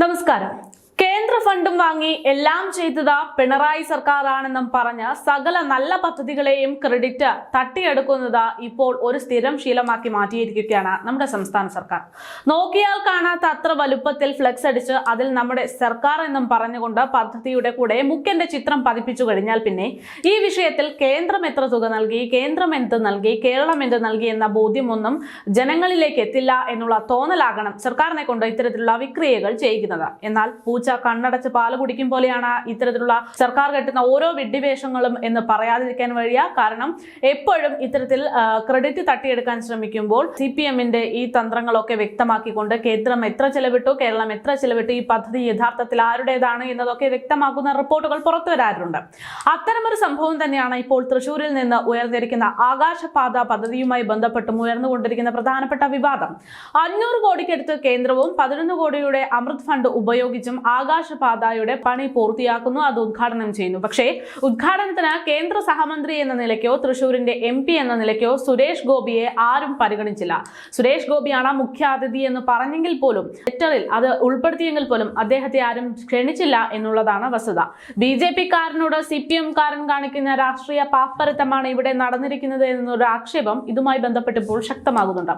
നമസ്കാരം. കേന്ദ്ര ഫണ്ടും വാങ്ങി എല്ലാം ചെയ്തത് പിണറായി സർക്കാരാണെന്നും പറഞ്ഞ് സകല നല്ല പദ്ധതികളെയും ക്രെഡിറ്റ് തട്ടിയെടുക്കുന്നത് ഇപ്പോൾ ഒരു സ്ഥിരം ശീലമാക്കി മാറ്റിയിരിക്കുകയാണ് നമ്മുടെ സംസ്ഥാന സർക്കാർ. നോക്കിയാൽ കാണാത്ത അത്ര വലുപ്പത്തിൽ ഫ്ലെക്സ് അടിച്ച് അതിൽ നമ്മുടെ സർക്കാർ എന്നും പറഞ്ഞുകൊണ്ട് പദ്ധതിയുടെ കൂടെ മുഖ്യന്റെ ചിത്രം പതിപ്പിച്ചു കഴിഞ്ഞാൽ പിന്നെ ഈ വിഷയത്തിൽ കേന്ദ്രം എത്ര തുക നൽകി, കേന്ദ്രം എന്ത് നൽകി, കേരളം എന്ത് നൽകി എന്ന ബോധ്യമൊന്നും ജനങ്ങളിലേക്ക് എത്തില്ല എന്നുള്ള തോന്നലാകണം സർക്കാരിനെ കൊണ്ട് ഇത്തരത്തിലുള്ള വിക്രിയകൾ ചെയ്യിക്കുന്നത്. എന്നാൽ കണ്ണടച്ച് പാല് കുടിക്കും പോലെയാണ് ഇത്തരത്തിലുള്ള സർക്കാർ കെട്ടുന്ന ഓരോ വിഡ്ഢിവേഷങ്ങളും എന്ന് പറയാതിരിക്കാൻ വഴിയ. കാരണം എപ്പോഴും ഇത്തരത്തിൽ ക്രെഡിറ്റ് തട്ടിയെടുക്കാൻ ശ്രമിക്കുമ്പോൾ CPM-ന്റെ ഈ തന്ത്രങ്ങളൊക്കെ വ്യക്തമാക്കിക്കൊണ്ട് കേന്ദ്രം എത്ര ചെലവിട്ടു, കേരളം എത്ര ചെലവിട്ടു, ഈ പദ്ധതി യഥാർത്ഥത്തിൽ ആരുടേതാണ് എന്നതൊക്കെ വ്യക്തമാക്കുന്ന റിപ്പോർട്ടുകൾ പുറത്തു വരാറുണ്ട്. അത്തരമൊരു സംഭവം തന്നെയാണ് ഇപ്പോൾ തൃശ്ശൂരിൽ നിന്ന് ഉയർന്നിരിക്കുന്ന ആകാശപാത പദ്ധതിയുമായി ബന്ധപ്പെട്ടും ഉയർന്നുകൊണ്ടിരിക്കുന്ന പ്രധാനപ്പെട്ട വിവാദം. 500 കോടിക്കടുത്ത് കേന്ദ്രവും 11 കോടിയുടെ അമൃത് ഫണ്ട് ഉപയോഗിച്ചും ആകാശപാതയുടെ പണി പൂർത്തിയാക്കുന്നു, അത് ഉദ്ഘാടനം ചെയ്യുന്നു. പക്ഷേ ഉദ്ഘാടനത്തിന് കേന്ദ്ര സഹമന്ത്രി എന്ന നിലയ്ക്കോ തൃശ്ശൂരിന്റെ MP എന്ന നിലയ്ക്കോ സുരേഷ് ഗോപിയെ ആരും പരിഗണിച്ചില്ല. സുരേഷ് ഗോപിയാണ് മുഖ്യാതിഥി എന്ന് പറഞ്ഞെങ്കിൽ പോലും ലെറ്ററിൽ അത് ഉൾപ്പെടുത്തിയെങ്കിൽ പോലും അദ്ദേഹത്തെ ആരും ക്ഷണിച്ചില്ല എന്നുള്ളതാണ് വസ്തുത. BJP-കാരനോട് CPM-കാരൻ കാണിക്കുന്ന രാഷ്ട്രീയ പാപ്പരത്തമാണ് ഇവിടെ നടന്നിരിക്കുന്നത് എന്നൊരു ആക്ഷേപം ഇതുമായി ബന്ധപ്പെട്ടിപ്പോൾ ശക്തമാകുന്നുണ്ട്.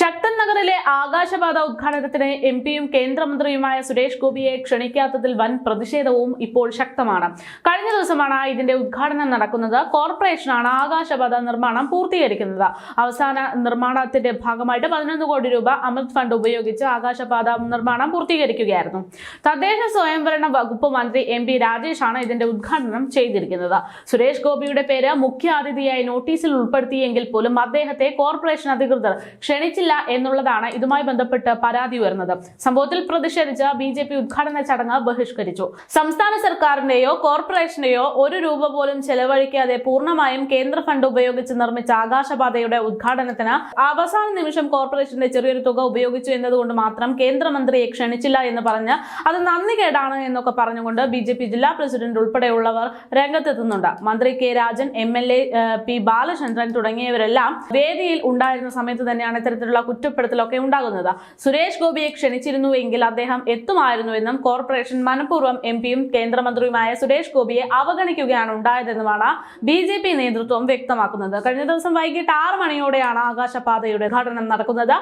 ശക്തൻ നഗറിലെ ആകാശപാത ഉദ്ഘാടനത്തിന് MP-യും കേന്ദ്രമന്ത്രിയുമായ സുരേഷ് ഗോപിയെ ക്ഷണിക്കാത്തതിൽ വൻ പ്രതിഷേധവും ഇപ്പോൾ ശക്തമാണ്. കഴിഞ്ഞ ദിവസമാണ് ഇതിന്റെ ഉദ്ഘാടനം നടക്കുന്നത്. കോർപ്പറേഷനാണ് ആകാശപാത നിർമ്മാണം പൂർത്തീകരിക്കുന്നത്. അവസാന നിർമ്മാണത്തിന്റെ ഭാഗമായിട്ട് 11 കോടി രൂപ അമൃത് ഫണ്ട് ഉപയോഗിച്ച് ആകാശപാത നിർമ്മാണം പൂർത്തീകരിക്കുകയായിരുന്നു. തദ്ദേശ സ്വയംഭരണ വകുപ്പ് മന്ത്രി MP രാജേഷാണ് ഇതിന്റെ ഉദ്ഘാടനം ചെയ്തിരിക്കുന്നത്. സുരേഷ് ഗോപിയുടെ പേര് മുഖ്യാതിഥിയായി നോട്ടീസിൽ ഉൾപ്പെടുത്തിയെങ്കിൽ പോലും അദ്ദേഹത്തെ കോർപ്പറേഷൻ അധികൃതർ ക്ഷണിച്ചില്ല എന്നുള്ളതാണ് ഇതുമായി ബന്ധപ്പെട്ട് പരാതി ഉയർന്നത്. സംഭവത്തിൽ പ്രതിഷേധിച്ച BJP ഉദ്ഘാടന ചടങ്ങ് ബഹിഷ്കരിച്ചു. സംസ്ഥാന സർക്കാരിന്റെയോ കോർപ്പറേഷന്റെയോ ഒരു രൂപ പോലും ചെലവഴിക്കാതെ പൂർണ്ണമായും കേന്ദ്ര ഫണ്ട് ഉപയോഗിച്ച് നിർമ്മിച്ച ആകാശപാതയുടെ ഉദ്ഘാടനത്തിന് അവസാന നിമിഷം കോർപ്പറേഷന്റെ ചെറിയൊരു തുക ഉപയോഗിച്ചു എന്നതുകൊണ്ട് മാത്രം കേന്ദ്രമന്ത്രിയെ ക്ഷണിച്ചില്ല എന്ന് പറഞ്ഞ് അത് നന്ദികേടാണ് എന്നൊക്കെ പറഞ്ഞുകൊണ്ട് BJP ജില്ലാ പ്രസിഡന്റ് ഉൾപ്പെടെയുള്ളവർ രംഗത്തെത്തുന്നുണ്ട്. മന്ത്രി K Rajan, MLA P Balachandran തുടങ്ങിയവരെല്ലാം വേദിയിൽ ഉണ്ടായിരുന്ന സമയത്ത് തന്നെയാണ് ഇത്തരത്തിലുള്ള കുറ്റപ്പെടുത്തലൊക്കെ ഉണ്ടാകുന്നത്. സുരേഷ് ഗോപിയെ ക്ഷണിച്ചിരുന്നുവെങ്കിൽ അദ്ദേഹം എത്തുമായിരുന്നുവെന്നും കോർപ്പറേഷൻ മനഃപൂർവ്വം MP-യും കേന്ദ്രമന്ത്രിയുമായ സുരേഷ് ഗോപിയെ അവഗണിക്കുകയാണ് ഉണ്ടായതെന്നുമാണ് BJP നേതൃത്വം വ്യക്തമാക്കുന്നത്. കഴിഞ്ഞ ദിവസം വൈകിട്ട് 6 മണിയോടെയാണ് ആകാശപാതയുടെ ഉദ്ഘാടനം നടക്കുന്നത്.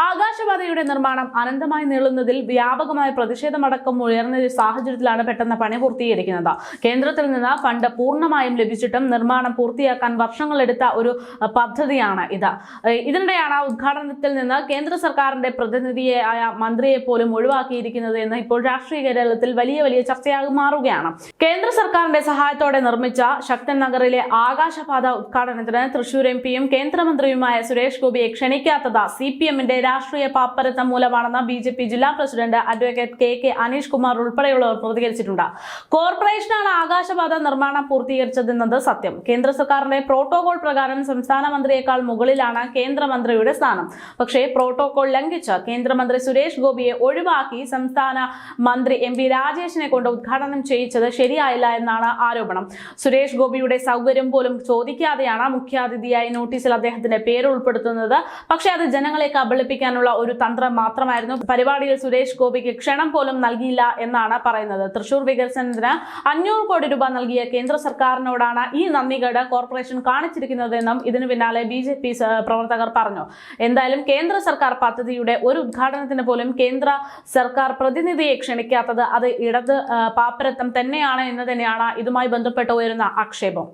ആകാശപാതയുടെ നിർമ്മാണം അനന്തമായി നീളുന്നതിൽ വ്യാപകമായ പ്രതിഷേധമടക്കം ഉയർന്ന സാഹചര്യത്തിലാണ് പെട്ടെന്ന് പണി പൂർത്തീകരിക്കുന്നത്. കേന്ദ്രത്തിൽ നിന്ന് ഫണ്ട് പൂർണ്ണമായും ലഭിച്ചിട്ടും നിർമ്മാണം പൂർത്തിയാക്കാൻ വർഷങ്ങളെടുത്ത ഒരു പദ്ധതിയാണ് ഇത്. ഇതിനിടെയാണ് ഉദ്ഘാടനത്തിൽ നിന്ന് കേന്ദ്ര സർക്കാരിന്റെ പ്രതിനിധിയായ മന്ത്രിയെ പോലും ഒഴിവാക്കിയിരിക്കുന്നത് എന്ന് ഇപ്പോൾ രാഷ്ട്രീയ കേരളത്തിൽ വലിയ ചർച്ചയായി മാറുകയാണ്. കേന്ദ്ര സർക്കാരിന്റെ സഹായത്തോടെ നിർമ്മിച്ച ശക്തൻ നഗറിലെ ആകാശപാത ഉദ്ഘാടനത്തിന് തൃശൂർ MP-യും കേന്ദ്രമന്ത്രിയുമായ സുരേഷ് ഗോപിയെ ക്ഷണിക്കാത്തത് CPM-ന്റെ രാഷ്ട്രീയ പാപ്പരത്തം മൂലമാണെന്ന് BJP ജില്ലാ president advocate KK Aneesh Kumar ഉൾപ്പെടെയുള്ളവർ പ്രതികരിച്ചിട്ടുണ്ട്. കോർപ്പറേഷനാണ് ആകാശപാത നിർമ്മാണം പൂർത്തീകരിച്ചതെന്നത് സത്യം. കേന്ദ്ര സർക്കാരിന്റെ പ്രോട്ടോകോൾ പ്രകാരം സംസ്ഥാന മന്ത്രിയേക്കാൾ മുകളിലാണ് കേന്ദ്രമന്ത്രിയുടെ സ്ഥാനം. പക്ഷേ പ്രോട്ടോകോൾ ലംഘിച്ച് കേന്ദ്രമന്ത്രി സുരേഷ് ഗോപിയെ ഒഴിവാക്കി സംസ്ഥാന മന്ത്രി MP രാജേഷിനെ കൊണ്ട് ഉദ്ഘാടനം ചെയ്യിച്ചത് ശരിയായില്ല എന്നാണ് ആരോപണം. സുരേഷ് ഗോപിയുടെ സൗകര്യം പോലും ചോദിക്കാതെയാണ് മുഖ്യാതിഥിയായി നോട്ടീസിൽ അദ്ദേഹത്തിന്റെ പേര് ഉൾപ്പെടുത്തുന്നത്. പക്ഷേ അത് ജനങ്ങളെ കബളിപ്പിക്കാനുള്ള ഒരു തന്ത്രം മാത്രമായിരുന്നു. പരിപാടിയിൽ സുരേഷ് ഗോപിക്ക് ക്ഷണം പോലും നൽകിയില്ല എന്നാണ് പറയുന്നത്. തൃശൂർ വികസനത്തിന് 500 കോടി രൂപ നൽകിയ കേന്ദ്ര സർക്കാരിനോടാണ് ഈ നന്ദികേട് കോർപ്പറേഷൻ കാണിച്ചിരിക്കുന്നതെന്നും ഇതിനു പിന്നാലെ BJP പ്രവർത്തകർ പറഞ്ഞു. എന്തായാലും കേന്ദ്ര സർക്കാർ പദ്ധതിയുടെ ഒരു ഉദ്ഘാടനത്തിന് പോലും കേന്ദ്ര സർക്കാർ പ്രതിനിധിയെ ക്ഷണിക്കാത്തത് അത് ഇടത് പാപ്പരത്തം തന്നെയാണ് എന്ന് തന്നെയാണ് ഇതുമായി ബന്ധപ്പെട്ട് ഉയരുന്ന ആക്ഷേപം.